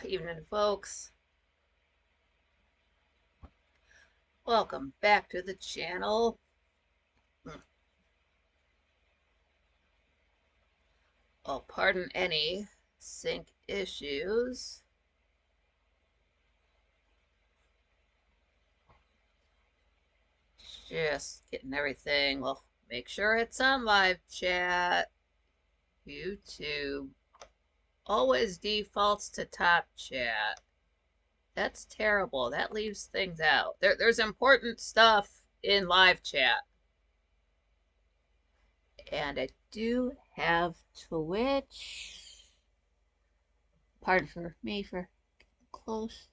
Evening, folks. Welcome back to the channel. Oh, pardon any sync issues. Just getting everything. Well, make sure it's on live chat. YouTube always defaults to top chat. That's terrible. That leaves things out. There's important stuff in live chat. And I do have Twitch. Pardon for me for close.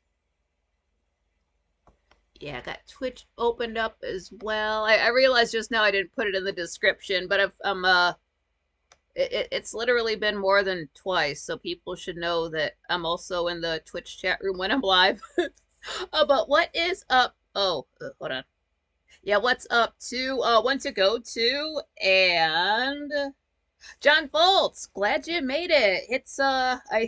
Yeah, I got Twitch opened up as well. I realized just now I didn't put it in the description, but it's literally been more than twice, so people should know that I'm also in the Twitch chat room when I'm live. But what is up? Oh, hold on. Yeah, what's up to one to go to and John Volts. Glad you made it.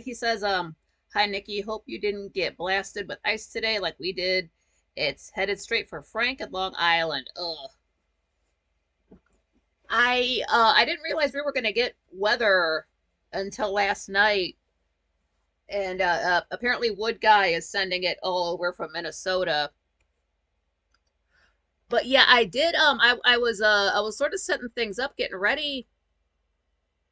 He says hi Nikki, hope you didn't get blasted with ice today like we did. It's headed straight for Frank at Long Island. Ugh. I didn't realize we were gonna get weather until last night, and apparently Wood Guy is sending it all over from Minnesota. But yeah, I did. I was sort of setting things up, getting ready,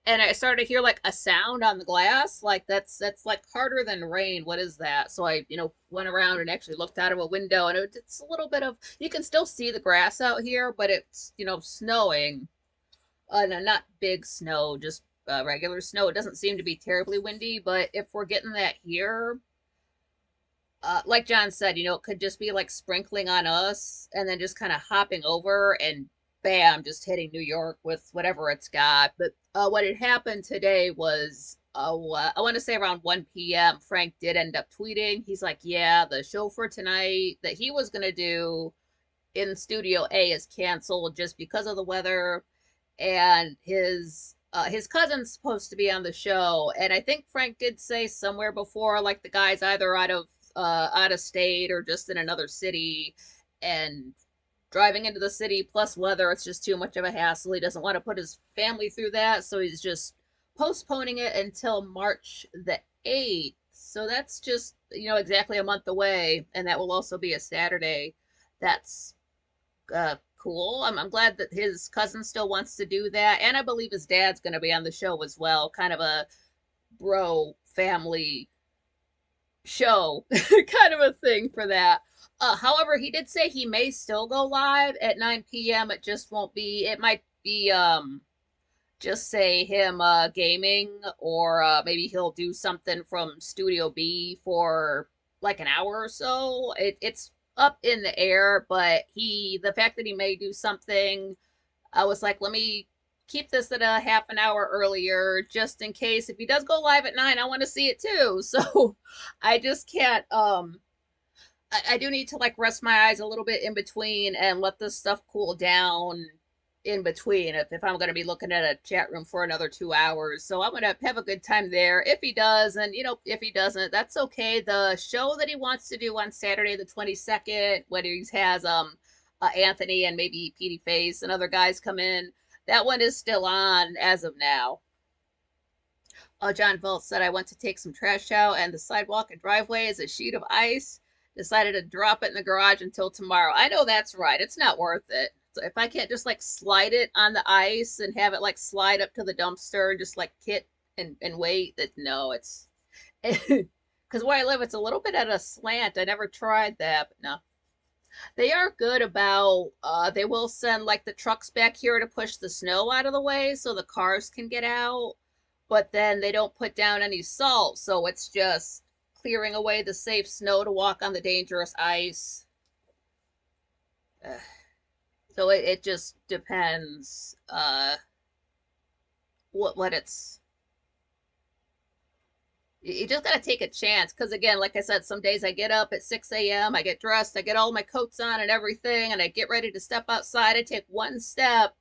and I started to hear like a sound on the glass. Like that's like harder than rain. What is that? So I went around and actually looked out of a window, and it's a little bit of you can still see the grass out here, but it's snowing. No, not big snow, just regular snow. It doesn't seem to be terribly windy, but if we're getting that here, like John said, it could just be like sprinkling on us and then just kind of hopping over and bam, just hitting New York with whatever it's got. But what had happened today was, I want to say around 1 p.m., Frank did end up tweeting. He's like, yeah, the show for tonight that he was going to do in Studio A is canceled just because of the weather, and his cousin's supposed to be on the show, and I think Frank did say somewhere before like the guy's either out of state or just in another city, and driving into the city plus weather, it's just too much of a hassle. He doesn't want to put his family through that, so he's just postponing it until March the 8th. So that's just exactly a month away, and that will also be a Saturday. That's cool. I'm glad that his cousin still wants to do that, and I believe his dad's going to be on the show as well. Kind of a bro family show, kind of a thing for that. However, he did say he may still go live at 9 p.m. It just won't be. It might be just say him gaming, or maybe he'll do something from Studio B for like an hour or so. It's up in the air, but the fact that he may do something, I was like, let me keep this at a half an hour earlier just in case if he does go live at 9, I want to see it too. So I just can't I do need to like rest my eyes a little bit in between and let this stuff cool down in between if I'm going to be looking at a chat room for another 2 hours. So I'm going to have a good time there. If he does, and if he doesn't, that's okay. The show that he wants to do on Saturday the 22nd, when he has Anthony and maybe Petey Face and other guys come in, that one is still on as of now. John Volt said, I went to take some trash out, and the sidewalk and driveway is a sheet of ice. Decided to drop it in the garage until tomorrow. I know that's right. It's not worth it. So if I can't just like slide it on the ice and have it like slide up to the dumpster and just like kit and wait, that no, it's because where I live, it's a little bit at a slant. I never tried that, but no. They are good about they will send like the trucks back here to push the snow out of the way so the cars can get out, but then they don't put down any salt, so it's just clearing away the safe snow to walk on the dangerous ice. So it just depends what it's you just gotta take a chance, because again, like I said, some days I get up at 6 a.m., I get dressed, I get all my coats on and everything, and I get ready to step outside. I take one step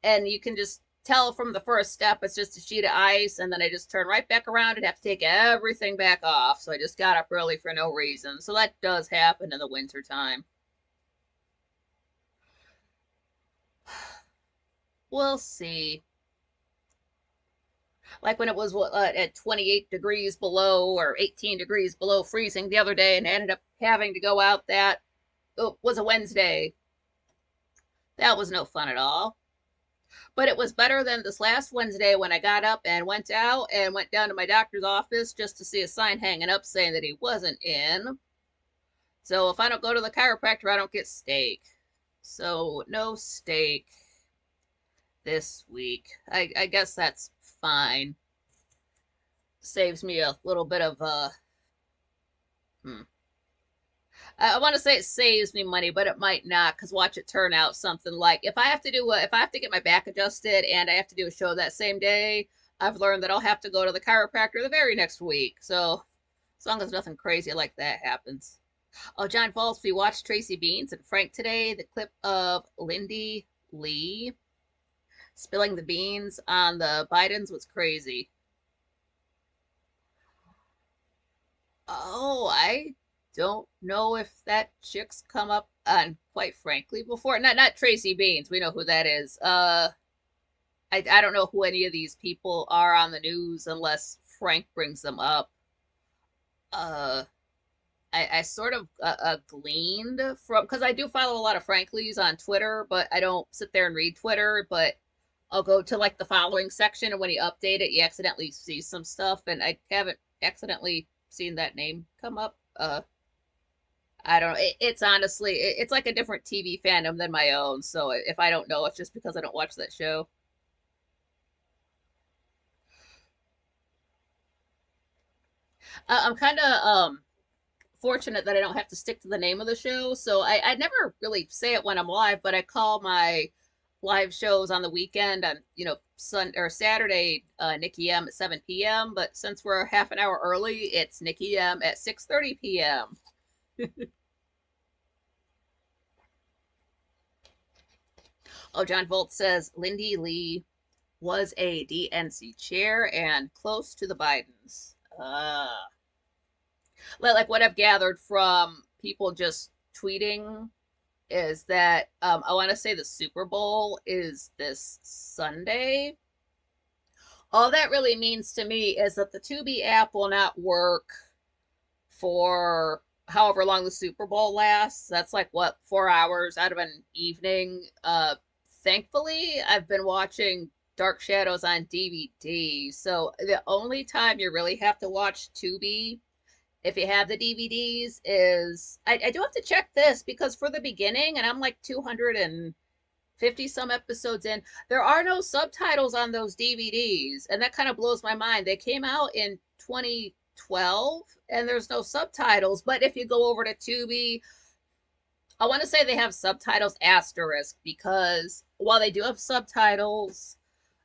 and you can just tell from the first step it's just a sheet of ice, and then I just turn right back around and have to take everything back off. So I just got up early for no reason. So that does happen in the winter time. We'll see. Like when it was at 28 degrees below or 18 degrees below freezing the other day, and I ended up having to go out. That was a Wednesday. That was no fun at all. But it was better than this last Wednesday when I got up and went out and went down to my doctor's office just to see a sign hanging up saying that he wasn't in. So if I don't go to the chiropractor, I don't get steak. So no steak this week. I guess that's fine. Saves me a little bit of hmm. I want to say it saves me money, but it might not, because watch it turn out something like if I have to get my back adjusted and I have to do a show that same day, I've learned that I'll have to go to the chiropractor the very next week. So as long as nothing crazy like that happens. Oh, John Falls, we watched Tracy Beans and Frank today. The clip of Lindy Lee spilling the beans on the Bidens was crazy. Oh, I don't know if that chick's come up on, quite frankly, before. Not Tracy Beans. We know who that is. I don't know who any of these people are on the news unless Frank brings them up. Uh, I sort of gleaned from, because I do follow a lot of Franklies on Twitter, but I don't sit there and read Twitter. But I'll go to like the following section, and when you update it, you accidentally see some stuff, and I haven't accidentally seen that name come up. I don't know. It's honestly, it's like a different TV fandom than my own. So if I don't know, it's just because I don't watch that show. I'm kind of fortunate that I don't have to stick to the name of the show. So I never really say it when I'm live, but I call my live shows on the weekend on, Sun or Saturday, Nikki M at 7 p.m. But since we're half an hour early, it's Nikki M at 6:30 p.m. Oh, John Volt says Lindy Lee was a DNC chair and close to the Bidens. Like what I've gathered from people just tweeting is that I want to say the Super Bowl is this Sunday. All that really means to me is that the Tubi app will not work for however long the Super Bowl lasts. That's like what, 4 hours out of an evening. Thankfully, I've been watching Dark Shadows on DVD. So the only time you really have to watch Tubi if you have the DVDs is I do have to check this because for the beginning, and I'm like 250 some episodes in, there are no subtitles on those DVDs, and that kind of blows my mind. They came out in 2012 and there's no subtitles, but if you go over to Tubi, I want to say they have subtitles asterisk, because while they do have subtitles,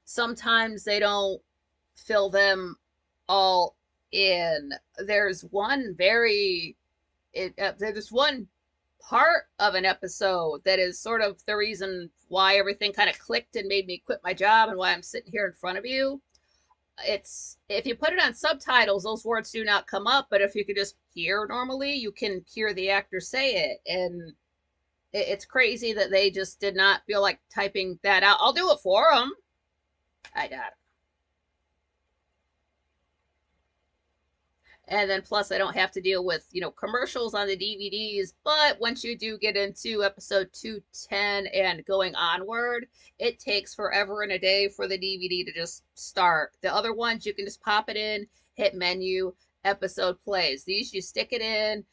sometimes they don't fill them all in. There's there's one part of an episode that is sort of the reason why everything kind of clicked and made me quit my job and why I'm sitting here in front of you. It's if you put it on subtitles, those words do not come up, but if you could just hear normally, you can hear the actor say it. And it's crazy that they just did not feel like typing that out. I'll do it for them. I got it. And then plus I don't have to deal with, commercials on the DVDs. But once you do get into episode 210 and going onward, it takes forever and a day for the DVD to just start. The other ones, you can just pop it in, hit menu, episode plays. These, you stick it in.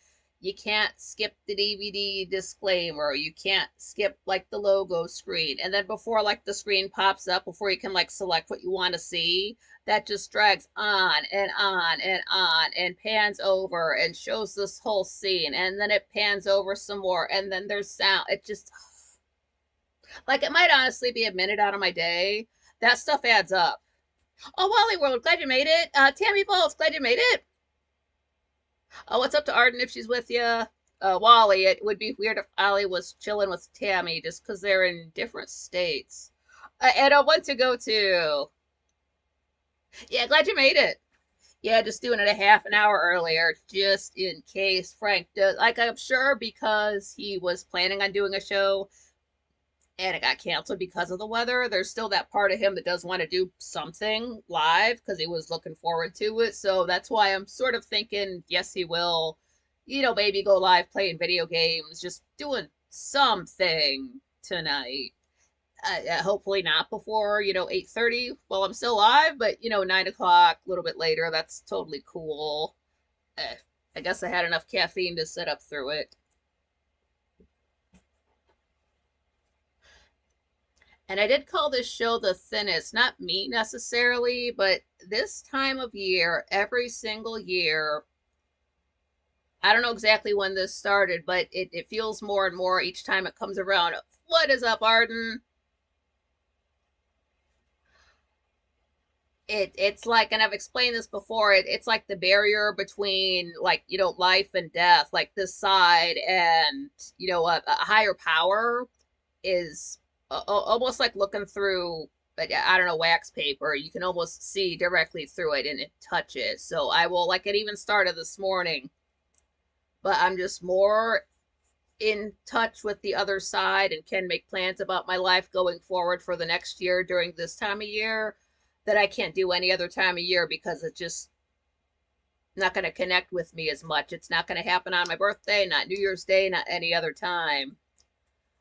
You can't skip the DVD disclaimer. You can't skip like the logo screen. And then before like the screen pops up, before you can like select what you want to see, that just drags on and on and on and pans over and shows this whole scene. And then it pans over some more. And then there's sound. It just, like, it might honestly be a minute out of my day. That stuff adds up. Oh, Wally World, glad you made it. Tammy Balls, glad you made it. Oh, what's up to Arden if she's with you? Wally, it would be weird if Ollie was chilling with Tammy just because they're in different states. And I want to go to. Yeah, glad you made it. Yeah, just doing it a half an hour earlier, just in case Frank does. Like, I'm sure because he was planning on doing a show and it got canceled because of the weather, there's still that part of him that does want to do something live because he was looking forward to it. So that's why I'm sort of thinking, yes, he will, maybe go live playing video games, just doing something tonight. Hopefully not before 8:30 while I'm still live, but 9 o'clock, a little bit later. That's totally cool. Uh, I guess I had enough caffeine to sit up through it. And I did call this show the thinnest, not me necessarily, but this time of year, every single year, I don't know exactly when this started, but it feels more and more each time it comes around. What is up, Arden? It's like, and I've explained this before, it's like the barrier between, like, life and death, like this side and a higher power is almost like looking through, I don't know, wax paper. You can almost see directly through it and it touches. So I will, like, it even started this morning, but I'm just more in touch with the other side and can make plans about my life going forward for the next year during this time of year that I can't do any other time of year because it's just not going to connect with me as much. It's not going to happen on my birthday, not New Year's Day, not any other time.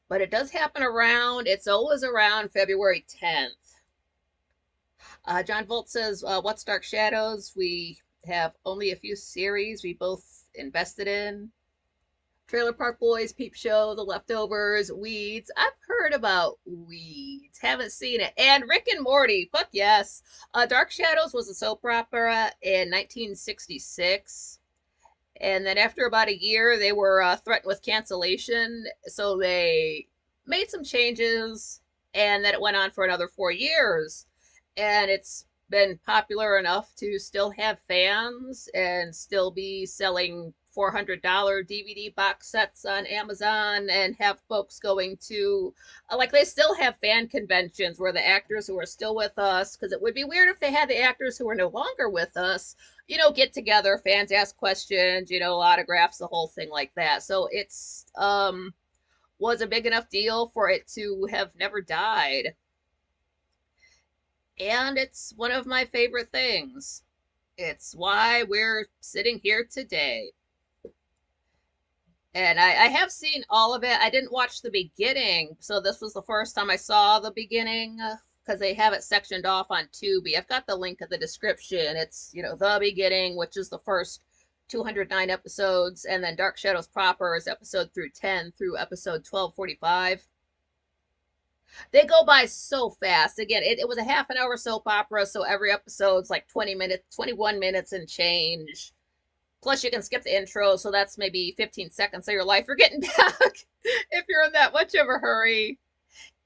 But it does happen around, it's always around February 10th. John Volt says, what's Dark Shadows? We have only a few series we both invested in. Trailer Park Boys, Peep Show, The Leftovers, Weeds. I've heard about Weeds, haven't seen it. And Rick and Morty, fuck yes. Dark Shadows was a soap opera in 1966. And then after about a year, they were threatened with cancellation. So they made some changes, and then it went on for another 4 years. And it's been popular enough to still have fans and still be selling $400 DVD box sets on Amazon and have folks going to, like, they still have fan conventions where the actors who are still with us, because it would be weird if they had the actors who are no longer with us, get together, fans ask questions, autographs, the whole thing like that. So it's, was a big enough deal for it to have never died. And it's one of my favorite things. It's why we're sitting here today. And I have seen all of it. I didn't watch the beginning, so this was the first time I saw the beginning because they have it sectioned off on Tubi. I've got the link in the description. It's, the beginning, which is the first 209 episodes, and then Dark Shadows proper is episode through 10 through episode 1245. They go by so fast. Again, it was a half an hour soap opera, so every episode's like 20 minutes, 21 minutes and change. Plus, you can skip the intro, so that's maybe 15 seconds of your life you're getting back if you're in that much of a hurry.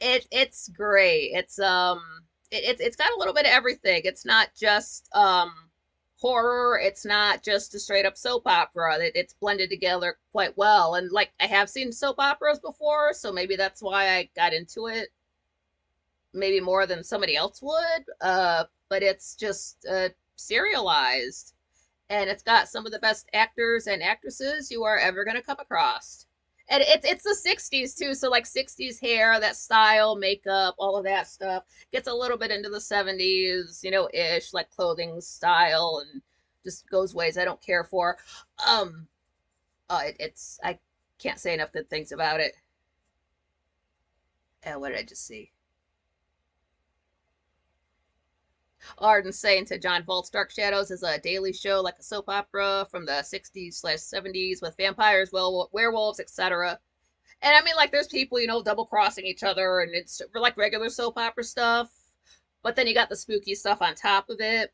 It's great. It's got a little bit of everything. It's not just horror. It's not just a straight up soap opera. It's blended together quite well. And like, I have seen soap operas before, so maybe that's why I got into it. Maybe more than somebody else would. But it's just serialized. And it's got some of the best actors and actresses you are ever going to come across. And it's the 60s too, so like 60s hair, that style, makeup, all of that stuff. Gets a little bit into the 70s, ish, like clothing style, and just goes ways I don't care for. It's I can't say enough good things about it. What did I just see? Arden saying to John Volt's Dark Shadows is a daily show like a soap opera from the 60s/70s with vampires, werewolves, etc. And I mean, like, there's people, double crossing each other, and it's like regular soap opera stuff. But then you got the spooky stuff on top of it.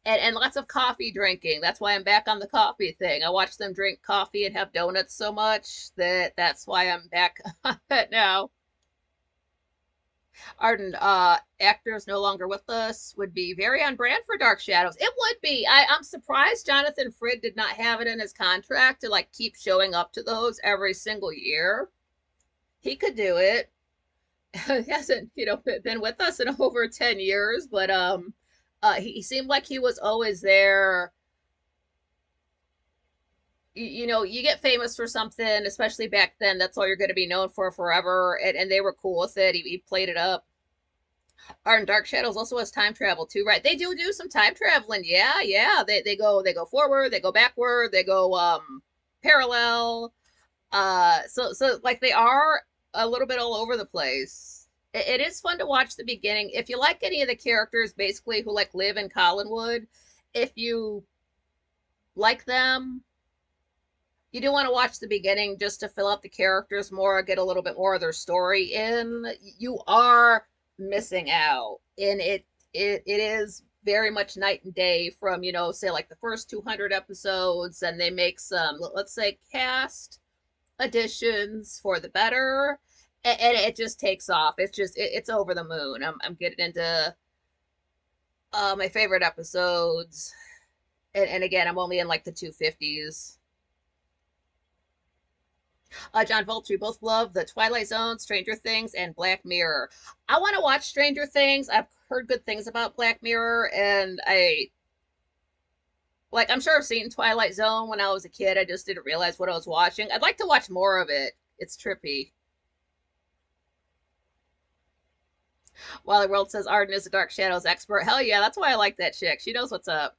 And lots of coffee drinking. That's why I'm back on the coffee thing. I watch them drink coffee and have donuts so much that's why I'm back on that now. Arden, actors no longer with us would be very on brand for Dark Shadows. It would be. I'm surprised Jonathan Frid did not have it in his contract to like keep showing up to those every single year. He could do it. He hasn't, been with us in over 10 years, but he seemed like he was always there. You get famous for something, especially back then, that's all you're going to be known for forever, and they were cool with it. He played it up. Art and Dark Shadows also has time travel too, right? They do some time traveling. Yeah, yeah. They go forward, they go backward, they go parallel. So like they are a little bit all over the place. It is fun to watch the beginning. If you like any of the characters basically who like live in Collinwood, if you like them, you do want to watch the beginning just to fill out the characters more, get a little bit more of their story in. You are missing out. And it is very much night and day from, say like the first 200 episodes, and they make some, let's say, cast additions for the better, and it just takes off. It's over the moon. I'm getting into my favorite episodes, and again, I'm only in like the 250s. John Vulture, both love the Twilight Zone, Stranger Things, and Black Mirror. I want to watch Stranger Things. I've heard good things about Black Mirror, and I'm sure I've seen Twilight Zone when I was a kid. I just didn't realize what I was watching. I'd like to watch more of it. It's trippy. Wally World says Arden is a Dark Shadows expert. Hell yeah, that's why I like that chick. She knows what's up.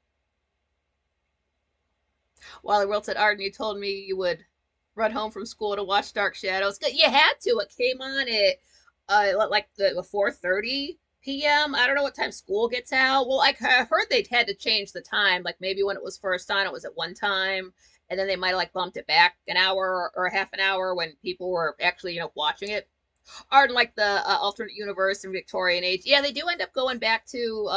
Wally World said, Arden, you told me you would run home from school to watch Dark Shadows. You had to. It came on at like the 4:30 p.m. I don't know what time school gets out. Well, I heard they had to change the time. Like maybe when it was first on, it was at one time, and then they might have like bumped it back an hour or half an hour when people were actually watching it. Or in like the alternate universe and Victorian age. Yeah, they do end up going back to.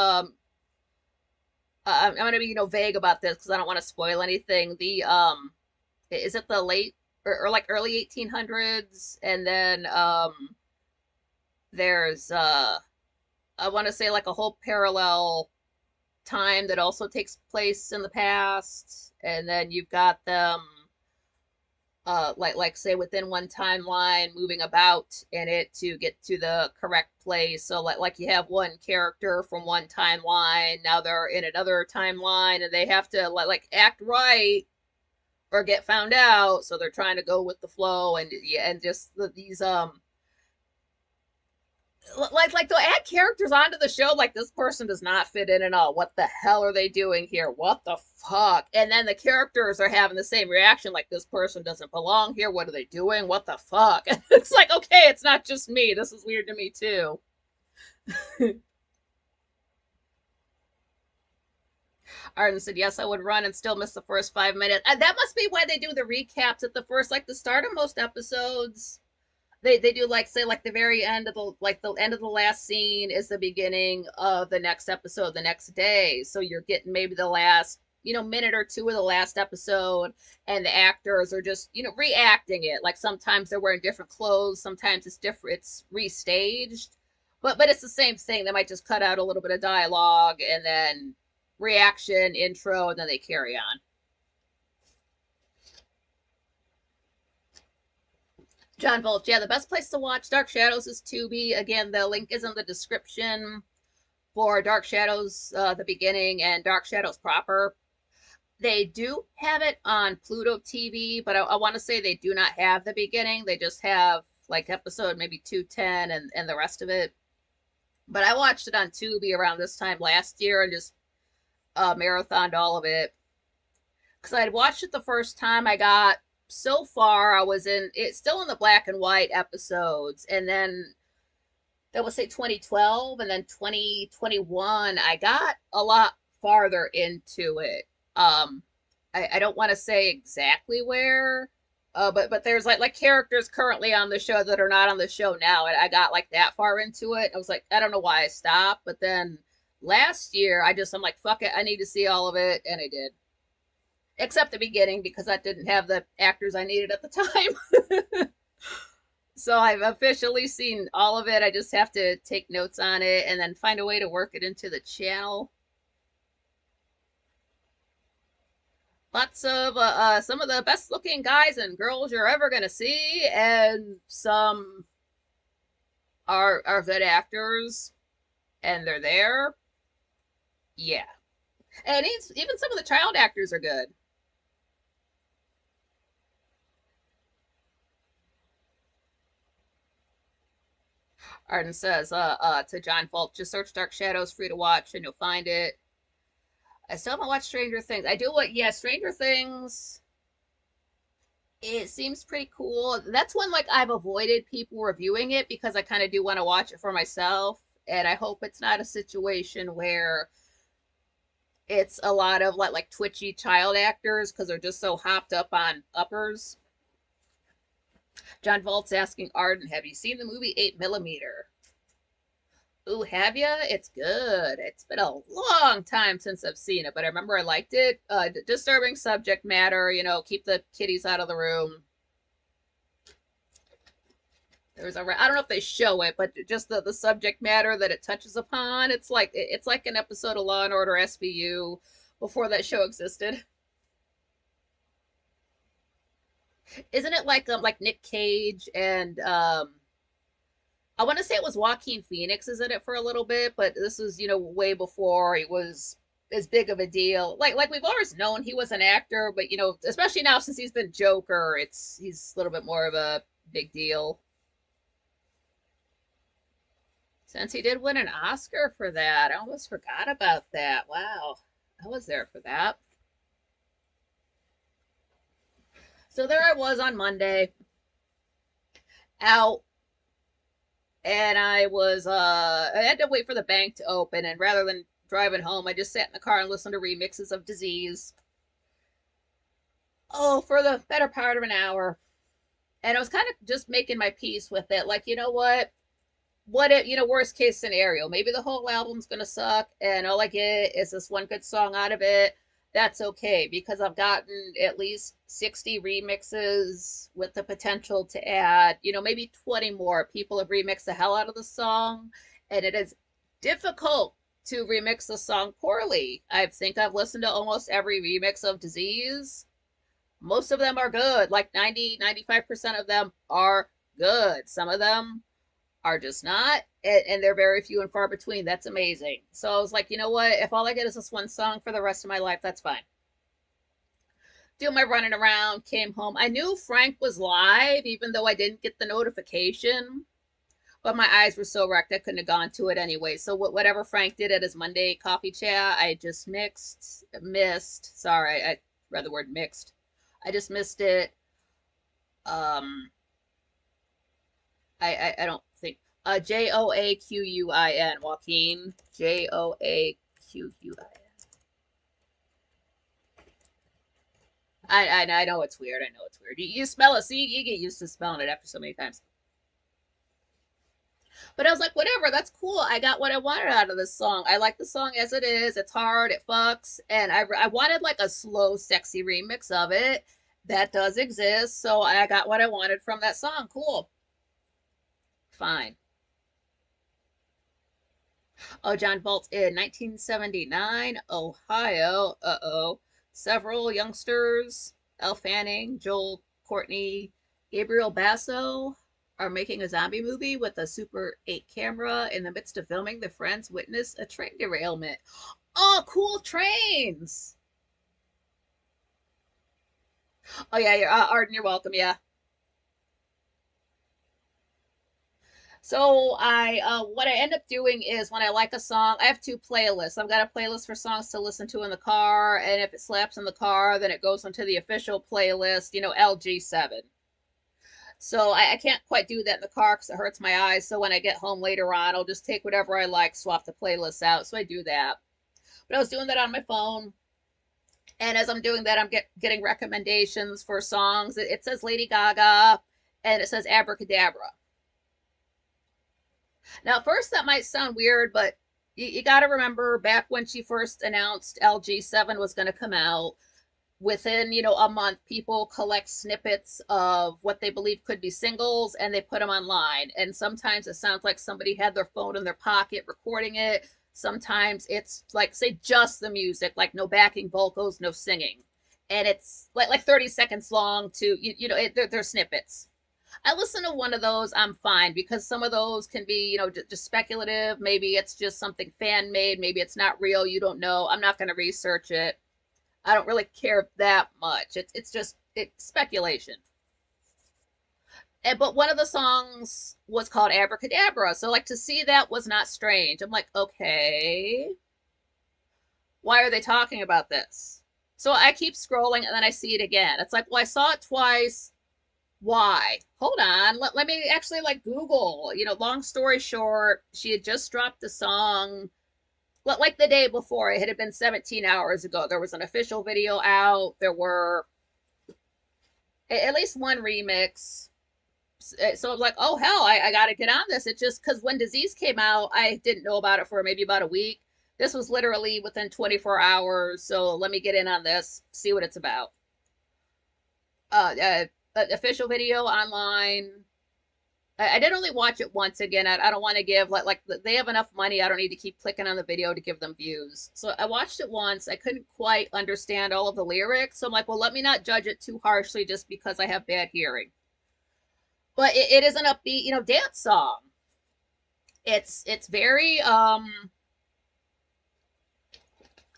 I'm gonna be vague about this because I don't want to spoil anything. The is it the late or like early 1800s, and then there's I want to say like a whole parallel time that also takes place in the past, and then you've got them like say within one timeline moving about in it to get to the correct place. So like you have one character from one timeline, now they're in another timeline, and they have to like act right or get found out. So they're trying to go with the flow, and yeah, and just these like they'll add characters onto the show like this person does not fit in at all. What the hell are they doing here? What the fuck? And then the characters are having the same reaction like this person doesn't belong here. What are they doing? What the fuck? It's like, okay, it's not just me. This is weird to me too. Arden said, yes, I would run and still miss the first 5 minutes. That must be why they do the recaps at the first, like the start of most episodes. They do like say like the very end of the end of the last scene is the beginning of the next episode the next day. So you're getting maybe the last minute or two of the last episode, and the actors are just reacting it. Like sometimes they're wearing different clothes, sometimes it's different, it's restaged, but it's the same thing. They might just cut out a little bit of dialogue and then reaction intro, and then they carry on. John Volch, yeah, the best place to watch Dark Shadows is Tubi. Again, the link is in the description for Dark Shadows, the beginning, and Dark Shadows proper. They do have it on Pluto TV, but I want to say they do not have the beginning. They just have like episode maybe 210 and the rest of it. But I watched it on Tubi around this time last year and just marathoned all of it. Because I'd watched it the first time. I got so far, I was in it's still in the black and white episodes, and then that was say 2012, and then 2021 I got a lot farther into it. I don't want to say exactly where, but there's like characters currently on the show that are not on the show now, and I got like that far into it. I was like, I don't know why I stopped, but then last year I'm like, fuck it, I need to see all of it, and I did, except the beginning because I didn't have the actors I needed at the time. So I've officially seen all of it. I just have to take notes on it and then find a way to work it into the channel. Lots of some of the best looking guys and girls you're ever gonna see, and some are good actors and they're there, yeah. And even some of the child actors are good. Arden says, to John Fault, just search Dark Shadows, free to watch, and you'll find it. I still haven't watched Stranger Things. I do what, yeah, Stranger Things. It seems pretty cool. That's one like I've avoided people reviewing it because I kind of do want to watch it for myself, and I hope it's not a situation where it's a lot of like twitchy child actors because they're just so hopped up on uppers. John Volt's asking Arden, "Have you seen the movie 8 Millimeter?" Ooh, have ya? It's good. It's been a long time since I've seen it, but I remember I liked it. Disturbing subject matter, keep the kiddies out of the room. I don't know if they show it, but just the subject matter that it touches upon. It's like an episode of Law and Order SVU before that show existed. Isn't it like Nick Cage and I want to say it was Joaquin Phoenix is in it for a little bit, but this was way before he was as big of a deal. Like we've always known he was an actor, but especially now since he's been Joker, he's a little bit more of a big deal. Since he did win an Oscar for that, I almost forgot about that. Wow, I was there for that. So there I was on Monday, out, and I had to wait for the bank to open, and rather than driving home, I just sat in the car and listened to remixes of Disease. Oh, for the better part of an hour. And I was kind of just making my peace with it. Like, you know what? What if, worst case scenario, maybe the whole album's gonna suck and all I get is this one good song out of it. That's okay because I've gotten at least 60 remixes with the potential to add, maybe 20 more. People have remixed the hell out of the song, and it is difficult to remix the song poorly. I think I've listened to almost every remix of Disease. Most of them are good. Like 90, 95% of them are good. Some of them are just not, and they're very few and far between. That's amazing. So I was like, you know what? If all I get is this one song for the rest of my life, that's fine. Do my running around, came home. I knew Frank was live, even though I didn't get the notification. But my eyes were so wrecked I couldn't have gone to it anyway. So whatever Frank did at his Monday coffee chat, I just missed. Sorry, I read the word mixed. I just missed it. Um, I don't think Joaquin, Joaquin, Joaquin. I know it's weird. I know it's weird. You smell it, see, you get used to smelling it after so many times. But I was like, whatever, that's cool. I got what I wanted out of this song. I like the song as it is. It's hard, it fucks, and I wanted like a slow, sexy remix of it. That does exist, so I got what I wanted from that song. Cool, fine. Oh, John Bolt in 1979, Ohio. Uh-oh. Several youngsters, Elle Fanning, Joel Courtney, Gabriel Basso, are making a zombie movie with a Super 8 camera. In the midst of filming, the friends witness a train derailment. Oh, cool trains! Oh, yeah, Arden, you're welcome, yeah. So what I end up doing is when I like a song, I have two playlists. I've got a playlist for songs to listen to in the car, and if it slaps in the car, then it goes into the official playlist, LG7. So I can't quite do that in the car because it hurts my eyes. So when I get home later on, I'll just take whatever I like, swap the playlists out. So I do that. But I was doing that on my phone, and as I'm doing that, I'm getting recommendations for songs. It says Lady Gaga, and it says Abracadabra. Now, at first, that might sound weird, but you got to remember back when she first announced LG7 was going to come out, within, a month, people collect snippets of what they believe could be singles and they put them online. And sometimes it sounds like somebody had their phone in their pocket recording it. Sometimes it's like, say, just the music, like no backing vocals, no singing. And it's like 30 seconds long to, they're snippets. I listen to one of those, I'm fine because some of those can be, just speculative. Maybe it's just something fan made. Maybe it's not real. You don't know. I'm not going to research it. I don't really care that much. It's just it's speculation. But one of the songs was called Abracadabra. So like to see that was not strange. I'm like, okay, why are they talking about this? So I keep scrolling and then I see it again. It's like, well, I saw it twice. Why? Hold on. Let me actually like Google. Long story short, she had just dropped the song like the day before. It had been 17 hours ago. There was an official video out. There were at least one remix. So I was like, oh hell, I got to get on this. It just because when Disease came out, I didn't know about it for maybe about a week. This was literally within 24 hours. So let me get in on this, see what it's about. Uh, uh Official video online. I did only watch it once again. I don't want to give like they have enough money. I don't need to keep clicking on the video to give them views. So I watched it once. I couldn't quite understand all of the lyrics. So I'm like, well, let me not judge it too harshly just because I have bad hearing. But it is an upbeat, dance song. It's very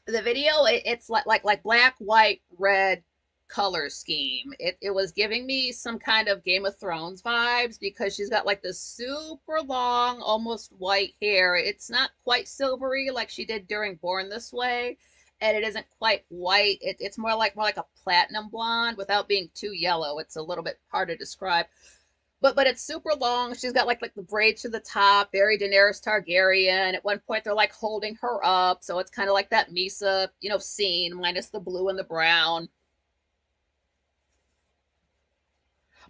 the video it's like black, white, red color scheme. It was giving me some kind of Game of Thrones vibes because she's got like this super long, almost white hair. It's not quite silvery like she did during Born This Way, and it isn't quite white. It's more like a platinum blonde without being too yellow. It's a little bit hard to describe. But it's super long. She's got like the braids to the top, very Daenerys Targaryen. At one point, they're like holding her up, so it's kind of like that Misa, scene minus the blue and the brown.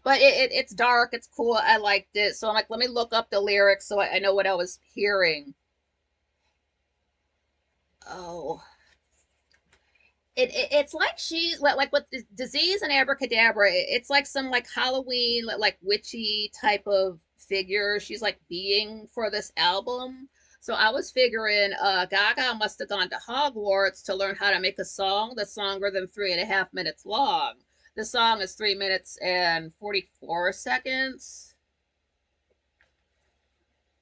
But it's dark, it's cool. I liked it, so I'm like, let me look up the lyrics so I know what I was hearing. Oh, it's like she's like with Disease and Abracadabra. It's like some like Halloween like witchy type of figure she's like being for this album. So I was figuring Gaga must have gone to Hogwarts to learn how to make a song that's longer than 3.5 minutes long. The song is 3 minutes and 44 seconds.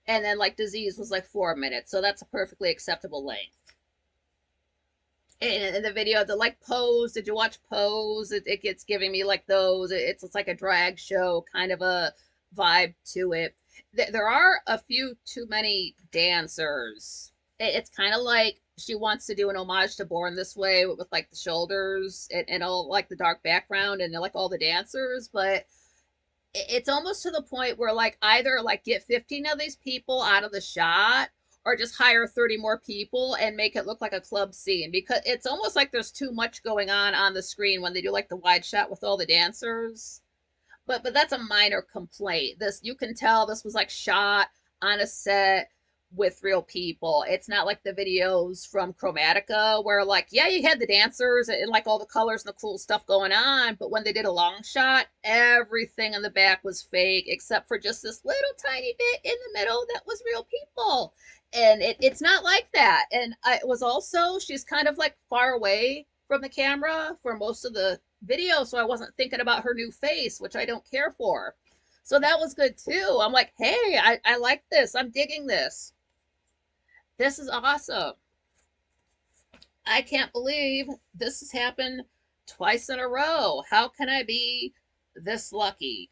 And then like Disease was like 4 minutes. So that's a perfectly acceptable length. In the video, the like Pose, did you watch Pose? It gets giving me like those. It's like a drag show kind of a vibe to it. There are a few too many dancers. It's kind of like she wants to do an homage to Born This Way with like the shoulders and all like the dark background and like all the dancers, but it's almost to the point where like either like get 15 of these people out of the shot or just hire 30 more people and make it look like a club scene because it's almost like there's too much going on the screen when they do like the wide shot with all the dancers. But that's a minor complaint. This you can tell this was like shot on a set with real people. It's not like the videos from Chromatica where like yeah, you had the dancers and like all the colors and the cool stuff going on, but when they did a long shot, everything in the back was fake except for just this little tiny bit in the middle that was real people. And it's not like that. And it was also she's kind of like far away from the camera for most of the video, so I wasn't thinking about her new face, which I don't care for. So that was good too. I'm like, hey, I like this. I'm digging this. This is awesome. I can't believe this has happened twice in a row. How can I be this lucky?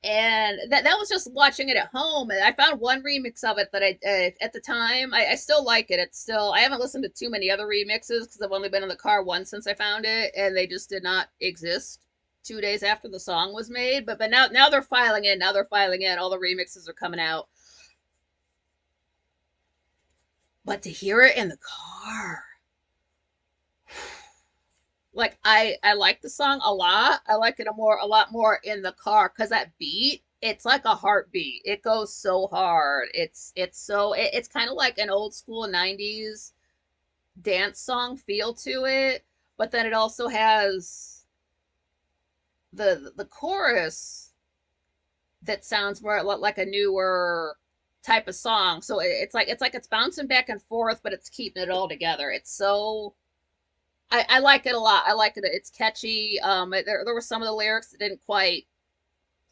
And that was just watching it at home. And I found one remix of it that I at the time I still like it. It's still I haven't listened to too many other remixes because I've only been in the car once since I found it, and they just did not exist 2 days after the song was made. But now they're filing in. Now they're filing in. All the remixes are coming out. But to hear it in the car, like I like the song a lot. I like it a lot more in the car because that beat it's like a heartbeat. It goes so hard. It's kind of like an old school 90s dance song feel to it, but then it also has the chorus that sounds more like a newer type of song. So it's like it's bouncing back and forth, but it's keeping it all together. It's so I like it a lot. I like it. It's catchy. There were some of the lyrics that didn't quite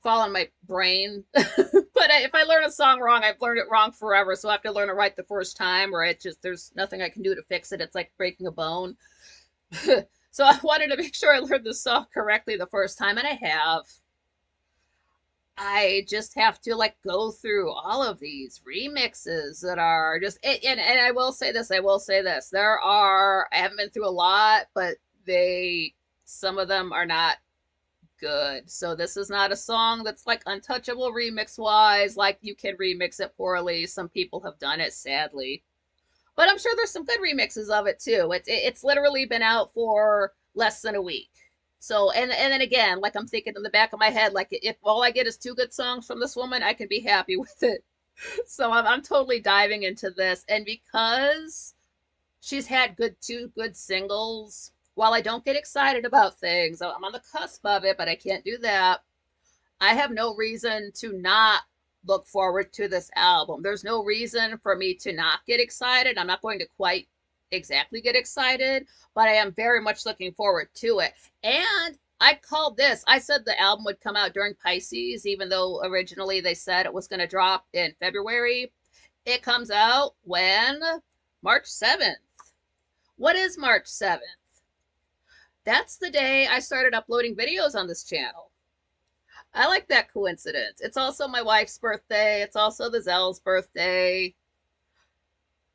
fall in my brain. But if I learn a song wrong, I've learned it wrong forever. So I have to learn it right the first time, or it just there's nothing I can do to fix it. It's like breaking a bone. So I wanted to make sure I learned the song correctly the first time, and I have. I just have to like go through all of these remixes that are just and I will say this, I will say this. There are I haven't been through a lot, but they some of them are not good. So this is not a song that's like untouchable remix wise, like you can remix it poorly. Some people have done it sadly. But I'm sure there's some good remixes of it too. It's literally been out for less than a week. So and then again, like I'm thinking in the back of my head, like if all I get is two good songs from this woman, I can be happy with it. So I'm totally diving into this, and because she's had two good singles. While I don't get excited about things, I'm on the cusp of it, but I can't do that. I have no reason to not look forward to this album. There's no reason for me to not get excited. I'm not going to quite exactly get excited, but I am very much looking forward to it. And I called this. I said the album would come out during Pisces, even though originally they said it was going to drop in February. It comes out when? March 7th. What is March 7th? That's the day I started uploading videos on this channel. I like that coincidence. It's also my wife's birthday. It's also the Zell's birthday.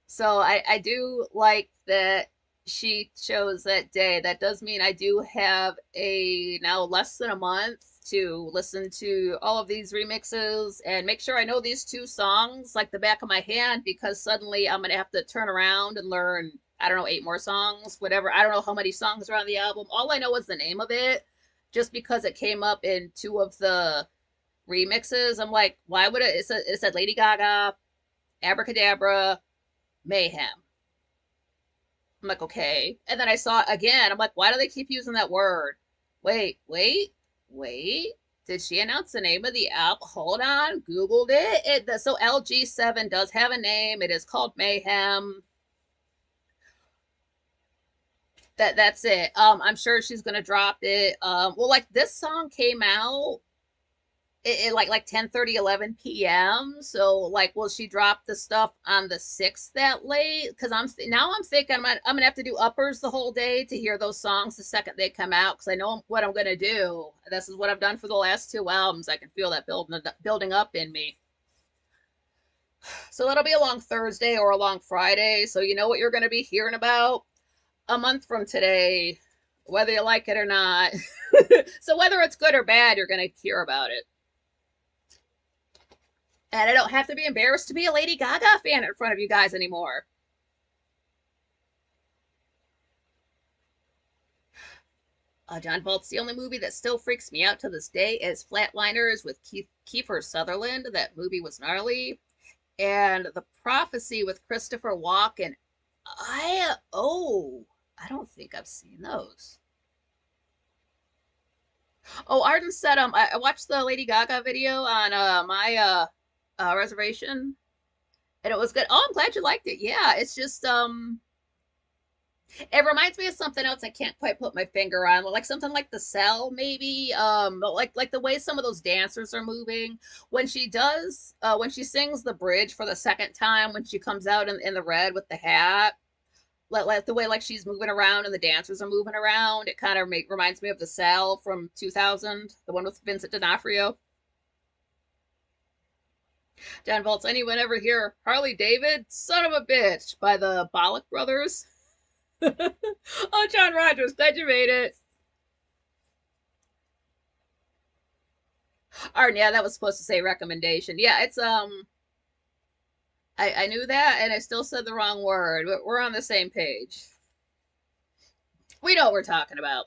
So I do like that she chose that day. That does mean I do have a now less than a month to listen to all of these remixes and make sure I know these two songs like the back of my hand, because suddenly I'm going to have to turn around and learn, I don't know, 8 more songs, whatever. I don't know how many songs are on the album. All I know is the name of it, just because it came up in two of the remixes. I'm like, why would it said Lady Gaga, Abracadabra, Mayhem. I'm like, okay. And then I saw it again. I'm like, why do they keep using that word? Wait. Did she announce the name of the album? Hold on. Googled it. So LG7 does have a name. It is called Mayhem. That's it. I'm sure she's gonna drop it. Well, like this song came out like 10:30, 11 p.m. So like, will she drop the stuff on the 6th that late? Because I'm thinking I'm gonna have to do uppers the whole day to hear those songs the second they come out, because I know what I'm gonna do. This is what I've done for the last two albums. I can feel that building up in me. So that'll be a long Thursday or a long Friday. So you know what you're gonna be hearing about a month from today, whether you like it or not. So whether it's good or bad, you're gonna hear about it. And I don't have to be embarrassed to be a Lady Gaga fan in front of you guys anymore. John Bolt's the only movie that still freaks me out to this day is Flatliners with Kiefer Sutherland. That movie was gnarly. And The Prophecy with Christopher Walken. I don't think I've seen those. Oh, Arden said I watched the Lady Gaga video on my reservation, and it was good. Oh, I'm glad you liked it. Yeah, it's just it reminds me of something else I can't quite put my finger on, like something like The Cell, maybe. Like the way some of those dancers are moving when she does, when she sings the bridge for the second time, when she comes out in the red with the hat, like the way like she's moving around and the dancers are moving around. It kind of reminds me of The Cell from 2000, the one with Vincent D'Onofrio. John Volts, anyone ever hear Harley David? Son of a bitch by the Bollock Brothers. Oh, John Rogers, glad you made it. Art, yeah, that was supposed to say recommendation. Yeah, it's I knew that and I still said the wrong word, but we're on the same page. We know what we're talking about.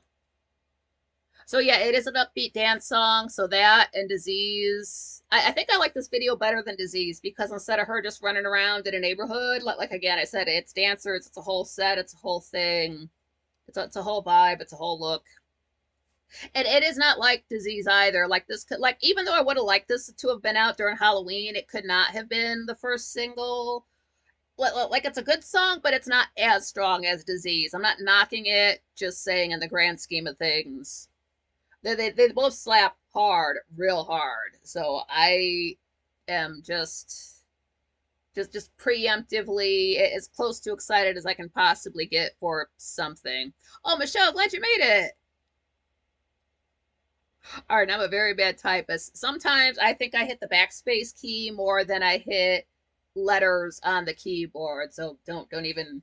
So yeah, it is an upbeat dance song. So that and Disease. I think I like this video better than Disease, because instead of her just running around in a neighborhood, like again, I said, it's dancers, it's a whole set, it's a whole thing. It's a whole vibe, it's a whole look. And it is not like Disease either. Like this could, like, even though I would have liked this to have been out during Halloween, it could not have been the first single. like it's a good song, but it's not as strong as Disease. I'm not knocking it, just saying in the grand scheme of things. They both slap hard, real hard. So I am just preemptively as close to excited as I can possibly get for something. Oh, Michelle, glad you made it. All right, I'm a very bad typist. Sometimes I think I hit the backspace key more than I hit letters on the keyboard. So don't even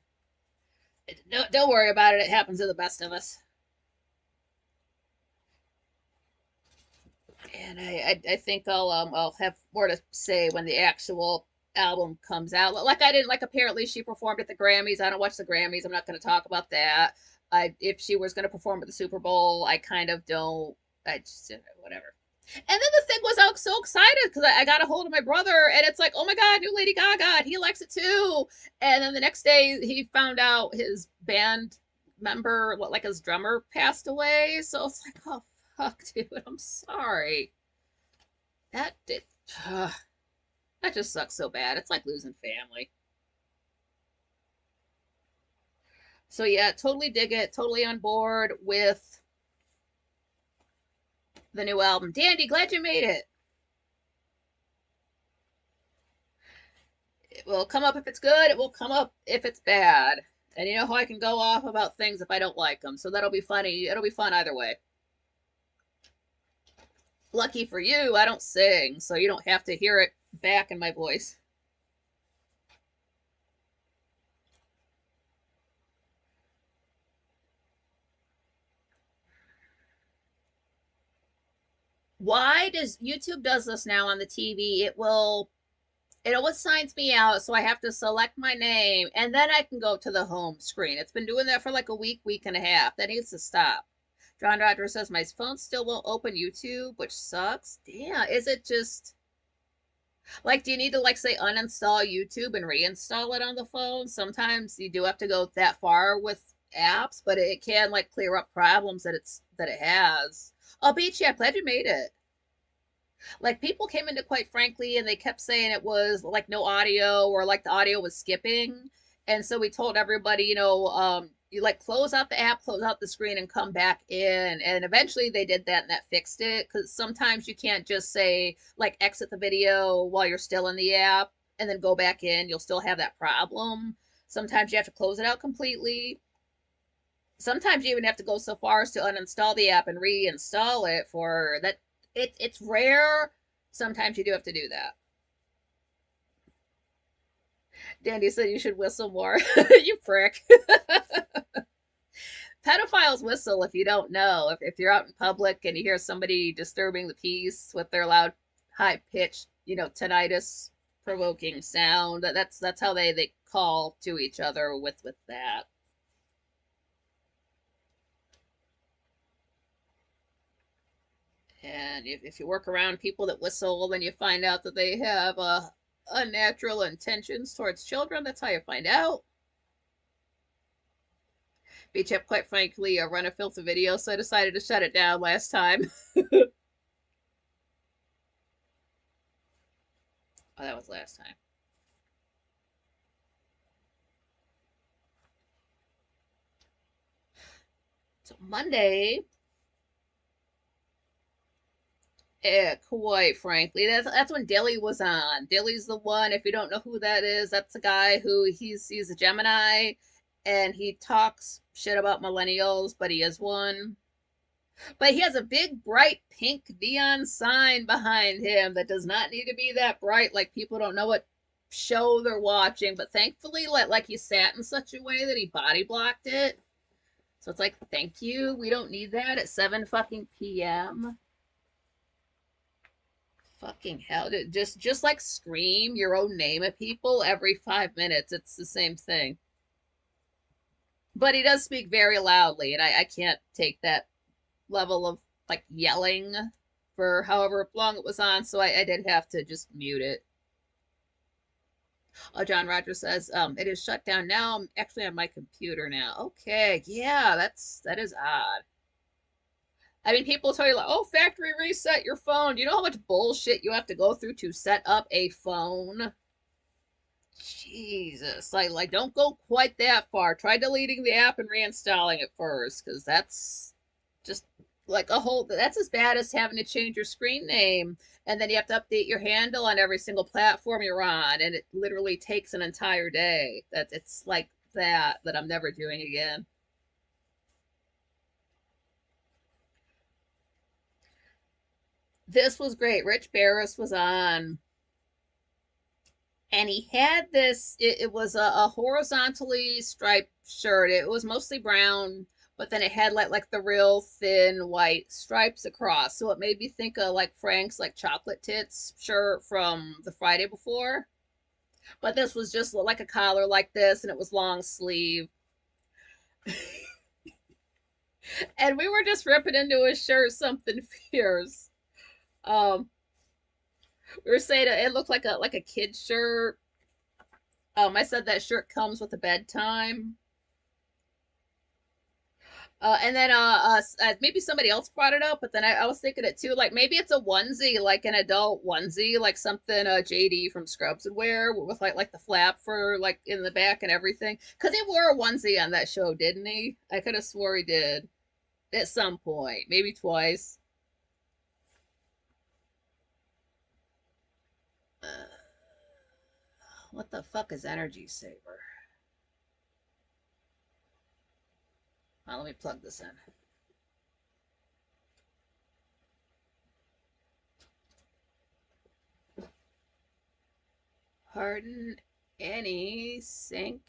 don't worry about it. It happens to the best of us. And I think I'll have more to say when the actual album comes out. Like I didn't like apparently she performed at the Grammys. I don't watch the Grammys. I'm not going to talk about that. I if she was going to perform at the Super Bowl, I kind of don't. I just whatever. And then the thing was, I was so excited because I got a hold of my brother, and it's like, oh my god, new Lady Gaga, he likes it too. And then the next day, he found out his band member, like his drummer, passed away. So it's like, oh fuck, dude, I'm sorry. That did, that just sucks so bad. It's like losing family. So yeah, totally dig it. Totally on board with the new album. Dandy, glad you made it. It will come up if it's good. It will come up if it's bad. And you know how I can go off about things if I don't like them. So that'll be funny. It'll be fun either way. Lucky for you, I don't sing, so you don't have to hear it back in my voice. Why does YouTube does this now on the TV? It always signs me out, so I have to select my name and then I can go to the home screen. It's been doing that for like a week and a half. That needs to stop. John Rogers says my phone still won't open YouTube, which sucks. Damn, is it just like do you need to like say uninstall YouTube and reinstall it on the phone? Sometimes you do have to go that far with apps, but it can like clear up problems that it has. Oh, Beach, yeah, glad you made it. Like people came into quite frankly and they kept saying it was like no audio or like the audio was skipping. And so we told everybody, you like close out the app, close out the screen and come back in. And eventually they did that and that fixed it. Cause sometimes you can't just say like exit the video while you're still in the app and then go back in. You'll still have that problem. Sometimes you have to close it out completely. Sometimes you even have to go so far as to uninstall the app and reinstall it for that. It's rare. Sometimes you do have to do that. Dandy said you should whistle more. You prick. Pedophiles whistle if you don't know. If you're out in public and you hear somebody disturbing the peace with their loud, high pitched, tinnitus provoking sound. That's how they call to each other with that. And if you work around people that whistle, then you find out that they have unnatural intentions towards children. That's how you find out. Beach up, quite frankly, run a filter video, so I decided to shut it down last time. Oh, that was last time. So Monday, quite frankly, that's when Dilly was on. Dilly's the one. If you don't know who that is, that's the guy who he's a Gemini, and he talks shit about millennials, but he is one. But he has a big, bright pink neon sign behind him that does not need to be that bright. Like people don't know what show they're watching. But thankfully, like he sat in such a way that he body blocked it. So it's like, thank you. We don't need that at 7 fucking p.m. Fucking hell. Just like scream your own name at people every 5 minutes. It's the same thing. But he does speak very loudly, and I can't take that level of like yelling for however long it was on, so I did have to just mute it. Oh, John Rogers says, it is shut down now. I'm actually on my computer now. Okay, yeah, that is odd. I mean, people tell you like, oh, factory reset your phone. Do you know how much bullshit you have to go through to set up a phone? Jesus, like don't go quite that far. Try deleting the app and reinstalling it first, because that's just like a whole. That's as bad as having to change your screen name, and then you have to update your handle on every single platform you're on, and it literally takes an entire day. That it's like that I'm never doing again. This was great. Rich Barris was on, and he had this. It was a horizontally striped shirt. It was mostly brown, but then it had like the real thin white stripes across. So it made me think of like Frank's like chocolate tits shirt from the Friday before. But this was just like a collar like this, and it was long sleeve. And we were just ripping into his shirt something fierce. Um, we were saying it looked like a kid shirt. I said that shirt comes with a bedtime. And then maybe somebody else brought it up, but then I was thinking it too. Like maybe it's a onesie, like an adult onesie, like something JD from Scrubs would wear with like the flap for like in the back and everything. Cause he wore a onesie on that show, didn't he? I could have swore he did at some point, maybe twice. Uh, what the fuck is Energy Saver? Let me plug this in. Pardon any sync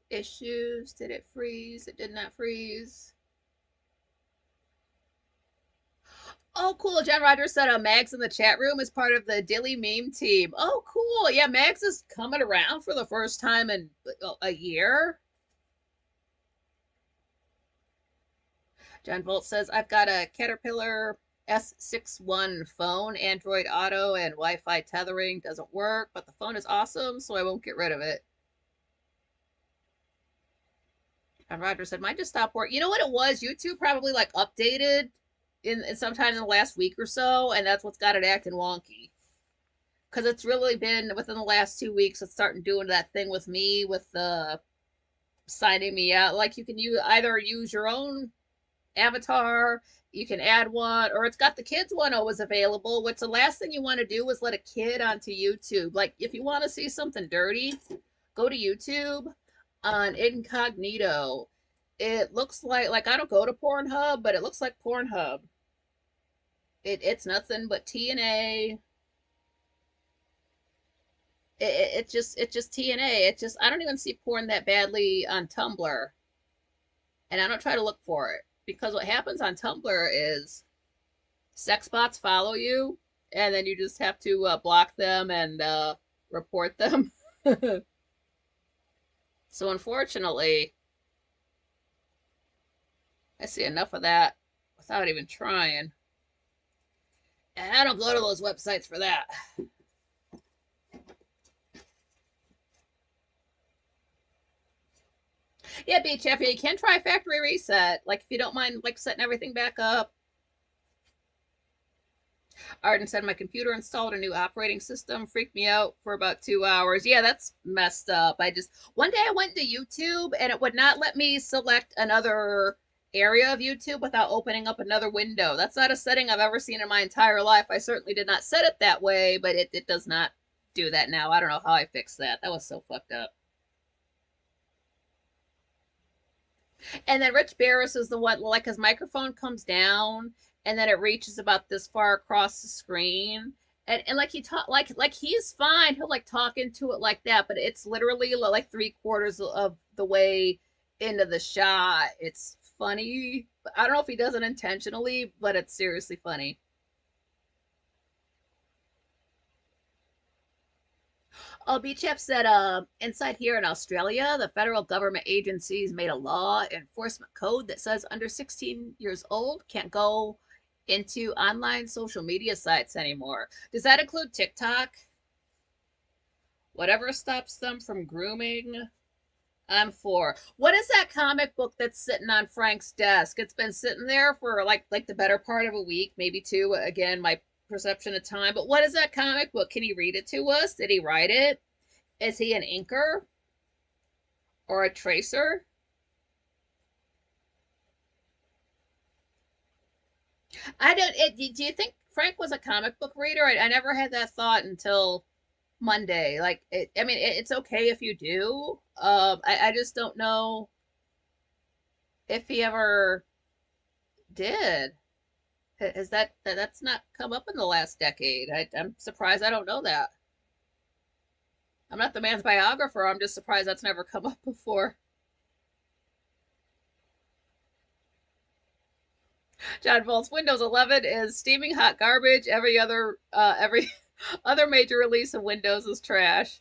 issues. Did it freeze? It did not freeze. Oh, cool. John Rogers said Mags in the chat room is part of the Dilly meme team. Oh, cool. Yeah, Mags is coming around for the first time in a year. John Volt says, I've got a Caterpillar S61 phone, Android Auto and Wi-Fi tethering doesn't work, but the phone is awesome, so I won't get rid of it. And Roger said, mine just stopped working. You know what it was? YouTube probably like updated in sometime in the last week or so, and that's what's got it acting wonky. Because it's really been within the last 2 weeks, it's starting doing that thing with me with the signing me out. Like you can either use your own avatar, you can add one, or it's got the kids one always available, which the last thing you want to do is let a kid onto YouTube. Like if you want to see something dirty, go to YouTube on incognito. It looks like I don't go to Pornhub, but it looks like Pornhub. It's nothing but TNA. It's just TNA. It's just I don't even see porn that badly on Tumblr, and I don't try to look for it because what happens on Tumblr is sex bots follow you, and then you just have to block them and report them. So unfortunately, I see enough of that without even trying. And I don't go to those websites for that. Yeah, BHF, you can try factory reset. Like if you don't mind like setting everything back up. Arden said my computer installed a new operating system, freaked me out for about 2 hours. Yeah, that's messed up. One day I went to YouTube and it would not let me select another area of YouTube without opening up another window. That's not a setting I've ever seen in my entire life. I certainly did not set it that way, but it does not do that now. I don't know how I fixed that. That was so fucked up. And then Rich Barris is the one, like his microphone comes down and then it reaches about this far across the screen. And like he talk like he's fine. He'll like talk into it like that, but it's literally like 3/4 of the way into the shot. It's funny. I don't know if he does it intentionally, but it's seriously funny. Oh, BChef said, inside here in Australia, the federal government agencies made a law enforcement code that says under 16 years old can't go into online social media sites anymore. Does that include TikTok? Whatever stops them from grooming, I'm for. What is that comic book that's sitting on Frank's desk? It's been sitting there for like the better part of a week, maybe two. Again, my perception of time. But what is that comic book? Can he read it to us? Did he write it? Is he an inker or a tracer? I don't. Do you think Frank was a comic book reader? I never had that thought until Monday. Like, I mean, it's okay if you do. I just don't know if he ever did. Has that's not come up in the last decade? I'm surprised I don't know that. I'm not the man's biographer. I'm just surprised that's never come up before. John Volt's Windows 11 is steaming hot garbage. Every other major release of Windows is trash.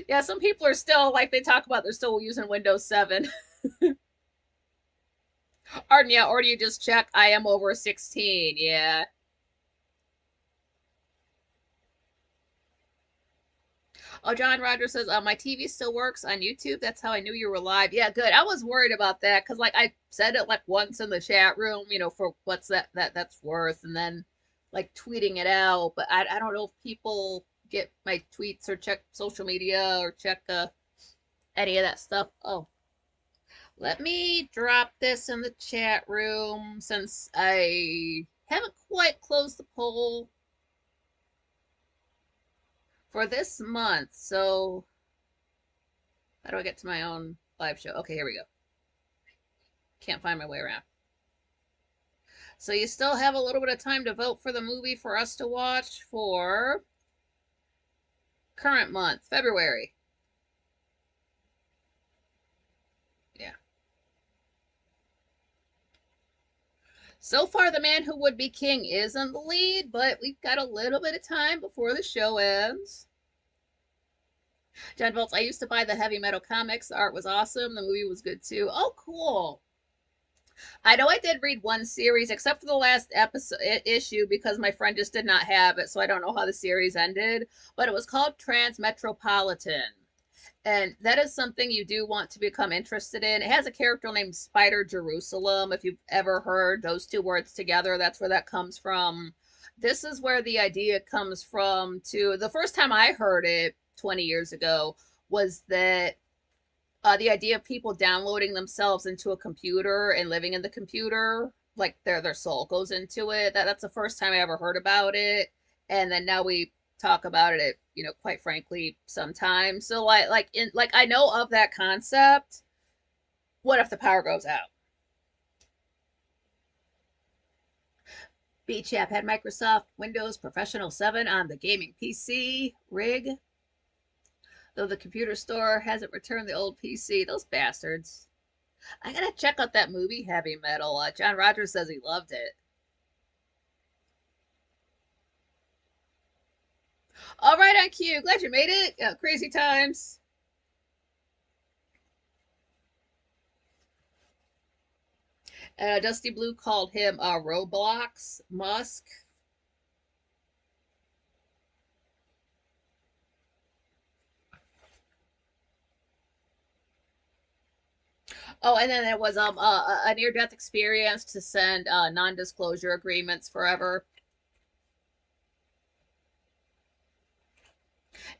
Yeah, some people are still like they talk about they're still using Windows 7. Or yeah, or do you just check I am over 16? Yeah. Oh, John Rogers says, my TV still works on YouTube. That's how I knew you were live. Yeah, good. I was worried about that because, like, I said it like once in the chat room, for what's that's worth, and then like tweeting it out. But I don't know if people get my tweets or check social media or check any of that stuff. Oh, let me drop this in the chat room since I haven't quite closed the poll for this month. So how do I get to my own live show? Okay, here we go. Can't find my way around. So you still have a little bit of time to vote for the movie for us to watch for current month, February. Yeah. So far, The Man Who Would Be King is in the lead, but we've got a little bit of time before the show ends. John Volts, I used to buy the heavy metal comics. The art was awesome. The movie was good too. Oh, cool. I know I did read one series, except for the last episode issue, because my friend just did not have it, so I don't know how the series ended. But it was called Transmetropolitan, and that is something you do want to become interested in. It has a character named Spider Jerusalem. If you've ever heard those two words together, that's where that comes from. This is where the idea comes from. To the first time I heard it 20 years ago was that the idea of people downloading themselves into a computer and living in the computer, like their soul goes into it. That's the first time I ever heard about it, and then now we talk about it. Quite frankly, sometimes. So like I know of that concept. What if the power goes out? BChap had Microsoft Windows Professional 7 on the gaming PC rig, though the computer store hasn't returned the old PC. Those bastards. I gotta check out that movie, Heavy Metal. John Rogers says he loved it. All right, on cue. Glad you made it. Crazy times. Dusty Blue called him Roblox Musk. Oh, and then there was a near death experience to send non disclosure agreements forever.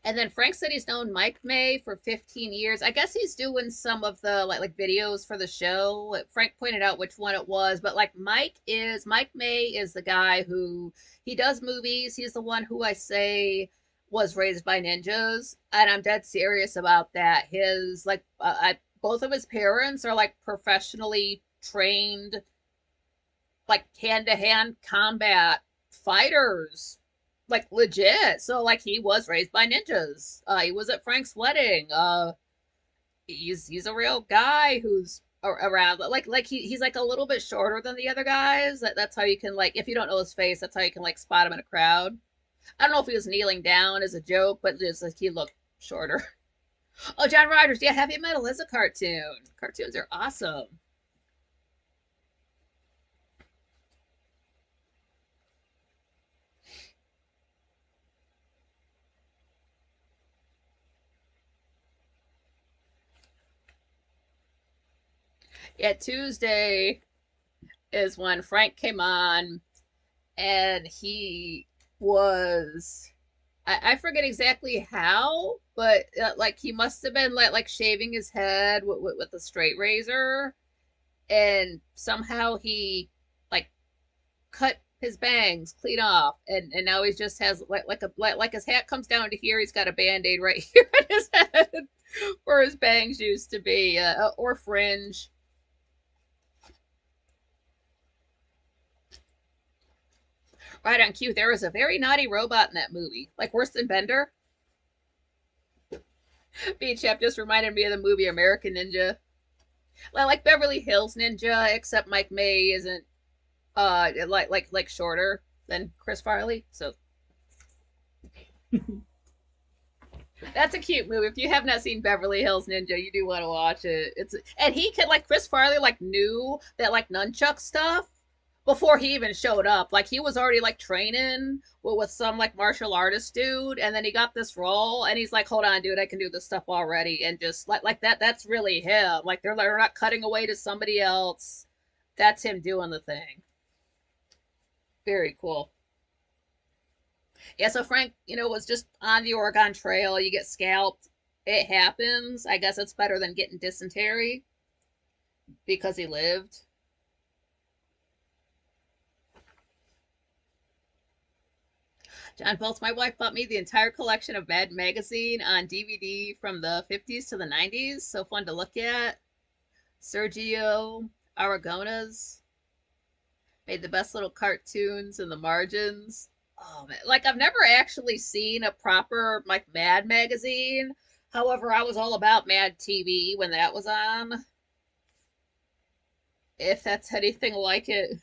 And then Frank said he's known Mike May for 15 years. I guess he's doing some of the like videos for the show. Frank pointed out which one it was, but like Mike May is the guy who he does movies. He's the one who I say was raised by ninjas, and I'm dead serious about that. His both of his parents are like professionally trained, like hand to hand combat fighters, like legit. So like he was raised by ninjas. He was at Frank's wedding. He's a real guy who's around. Like he's like a little bit shorter than the other guys. That's how you can like if you don't know his face, that's how you can like spot him in a crowd. I don't know if he was kneeling down as a joke, but just like he looked shorter. Oh, John Rogers, yeah, Heavy Metal is a cartoon. Cartoons are awesome. Yeah, Tuesday is when Frank came on, and he was I forget exactly how, but like he must have been like shaving his head with a straight razor, and somehow he like cut his bangs clean off, and now he just has like his hat comes down to here. He's got a band-aid right here on his head where his bangs used to be, or fringe. Right on cue. There was a very naughty robot in that movie, like worse than Bender. Beach Chap just reminded me of the movie American Ninja. Like Beverly Hills Ninja, except Mike May isn't like shorter than Chris Farley. So that's a cute movie. If you have not seen Beverly Hills Ninja, you do want to watch it. It's and he could like Chris Farley like knew that like nunchuck stuff before he even showed up. Like he was already like training with some like martial artist dude, and then he got this role, and he's like, "Hold on, dude, I can do this stuff already." And just like that, that's really him. Like they're not cutting away to somebody else. That's him doing the thing. Very cool. Yeah, so Frank, was just on the Oregon Trail. You get scalped. It happens. I guess it's better than getting dysentery because he lived. John Bolts, my wife bought me the entire collection of Mad Magazine on DVD from the 50s to the 90s. So fun to look at. Sergio Aragonas made the best little cartoons in the margins. Oh man, like I've never actually seen a proper like Mad magazine. However, I was all about Mad TV when that was on. If that's anything like it.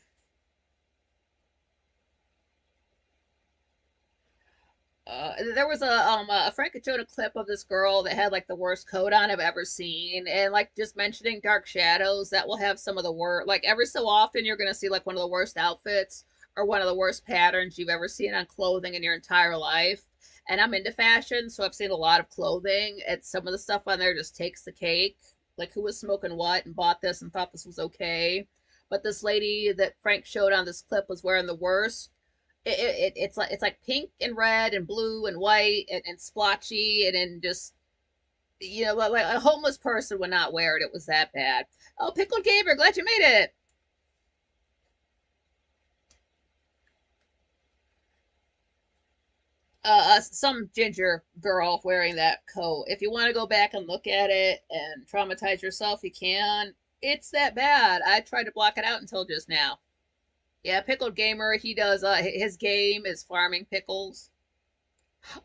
There was a Frank and Jonah clip of this girl that had like the worst coat on I've ever seen, and like just mentioning Dark Shadows, that will have some of the worst. Like every so often, you're gonna see like one of the worst outfits or one of the worst patterns you've ever seen on clothing in your entire life. And I'm into fashion, so I've seen a lot of clothing, and some of the stuff on there just takes the cake. Like who was smoking what and bought this and thought this was okay. But this lady that Frank showed on this clip was wearing the worst. It's like pink and red and blue and white and splotchy and just like a homeless person would not wear it. It was that bad. Oh, pickled gamer, glad you made it. Some ginger girl wearing that coat. If you want to go back and look at it and traumatize yourself, you can. It's that bad. I tried to block it out until just now. Yeah, pickled gamer. He does. His game is farming pickles.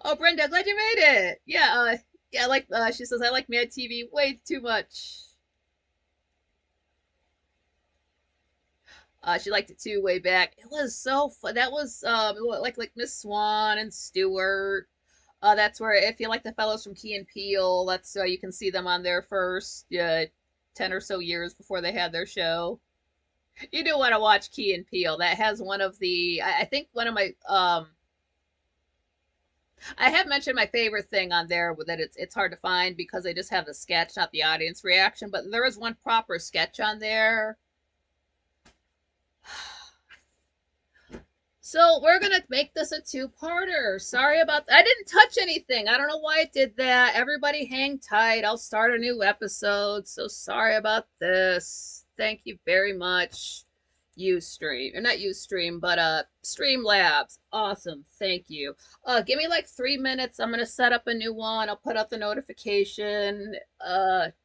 Oh, Brenda, glad you made it. Yeah, yeah. Like she says, I like Mad TV way too much. She liked it too way back. It was so fun. That was like Miss Swan and Stewart. That's where if you like the fellows from Key and Peele, that's you can see them on there first. Yeah, 10 or so years before they had their show. You do want to watch Key and Peele. That has one of the I think one of my I have mentioned my favorite thing on there that it's hard to find because they just have the sketch, not the audience reaction. But there is one proper sketch on there. So we're gonna make this a two-parter. Sorry about that. I didn't touch anything. I don't know why I did that. Everybody hang tight. I'll start a new episode. So sorry about this. Thank you very much. Ustream. Or not Ustream, but Streamlabs. Awesome. Thank you. Give me like 3 minutes. I'm gonna set up a new one. I'll put out the notification.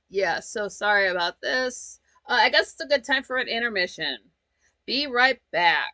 Yeah, so sorry about this. I guess it's a good time for an intermission. Be right back.